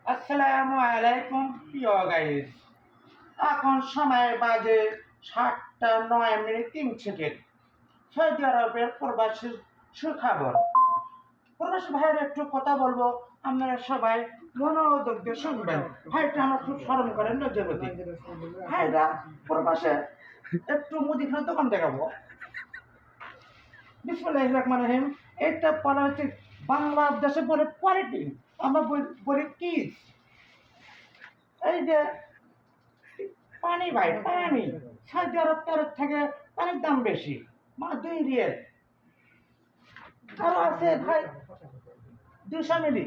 আসসালামু আলাইকুম প্রিয় গাইস। এখন সময় বাজে 7:09 সৌদি আরবের প্রবাসী সুখবর। প্রবাসী ভাইয়ের একটু কথা বলবো, আপনারা সবাই মনোযোগ দিয়ে শুনবেন। ভাইটা আমার খুব স্মরণ করেন নজরুল ভাইরা প্রবাসে একটু মুদিখানার দোকান দেখাবো। বিসমিল্লাহির রহমানির রহিম। এটা বলা হচ্ছে বাংলাদেশে বলে কোয়ালিটি, আমরা বলি কি এই যে পানি ভাই, পানি সৌদি আরব তরফ থেকে পানির দাম বেশি, 2 রিয়াল। আরো আছে ভাই 200 মিলি,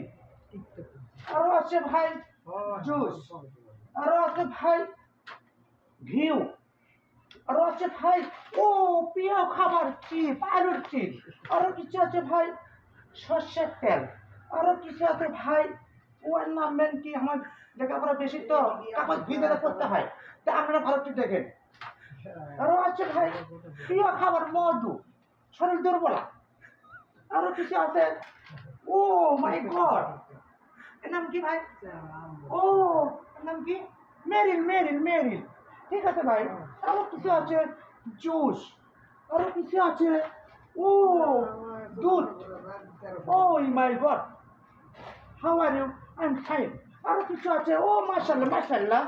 আরো আছে ভাই জুস, আরো আছে ভাই ভিউ, আরো আছে ভাই ও প্রিয় খাবার চিপ, আলুর চিপ, আরো কিছু আছে ভাই সর্ষের তেল, আরো কিছু আছে ভাই ওর নাম মেন কি, আমার লেখাপড়া বেশি তো কাগজ ভিতরে করতে হয়, তা আপনারা ভালো করে দেখেন। আরো আছে ভাই প্রিয় খাবার মধু, শরীর দুর্বলা। আরো কিছু আছে ও মাই গড, এর নাম কি ভাই? ও এর নাম কি? মেরিল, মেরিল, মেরিল। ঠিক আছে ভাই। আরো কিছু আছে জুস, আরো কিছু আছে ও দুধ। Oh my god, how are you? I am fine. আরো কিছু আছে ও মাশাআল্লাহ, মাশাআল্লাহ।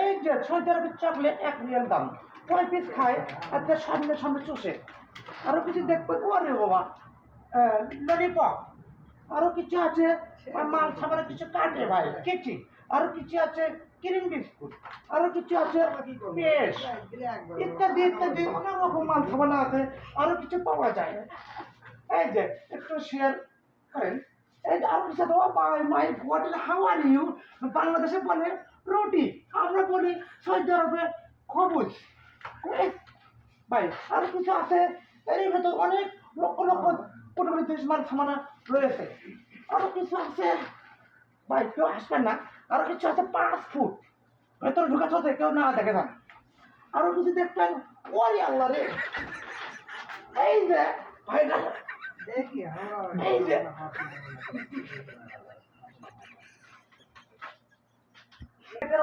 এই যে সৌদি আরবের চকলেট 1 রিয়াল দাম, 6 পিস খায় আর তার সামনে সামনে চষে। আরো কিছু দেখবেন ওরে বাবা, ললিপপ। আরো কিছু আছে মাল সাবানের কিছু কাটে ভাই কেচি। আরো কিছু আছে ক্রিম বিস্কুট, আরো কিছু আছে পেস্ট, ইত্যাদি ইত্যাদি অনেক রকম মাল সাবান আছে। আরো কিছু পাওয়া যায়। এই যে একটু শেয়ার করেন। এই যে আরো কিছু দেওয়া by my god, how are you? বাংলাদেশে বলে রুটি, আমরা বলি সৌদি আরবে খবুজ। ভাই আরো কিছু আছে, এর ভেতর অনেক লক্ষ লক্ষ কোটি দেশ মাল সামানা রয়েছে। আরো কিছু আছে ভাই, কেউ আসবেন না। আরো কিছু আছে 5 ফুট ভেতরে ঢুকা চলতে কেউ না দেখে না। আরো কিছু দেখবেন ওই আল্লাহ রে, এই যে ভাই এই যে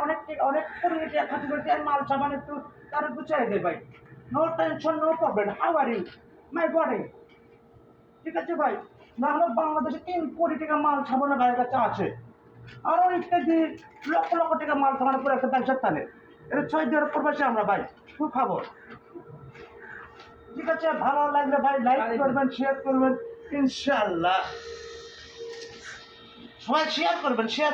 অনেক অনেক পরিমিতি খাতে করতে মাল সামান একটু তার গুছাই দেয় ভাই। No tension, no problem, how are you my body? ঠিক আছে ভাই। না হলে বাংলাদেশে 3 কোটি টাকা মাল সাবানের ভাইয়ের কাছে আছে। আরো ইত্যাদি লক্ষ লক্ষ টাকা মাল সাবান করে একটা ব্যবসার তালে এটা 6 দিনের প্রবাসে আমরা ভাই সুখবর। ঠিক আছে, ভালো লাগলে ভাই লাইক করবেন, শেয়ার করবেন, ইনশাআল্লাহ সবাই শেয়ার করবেন, শেয়ার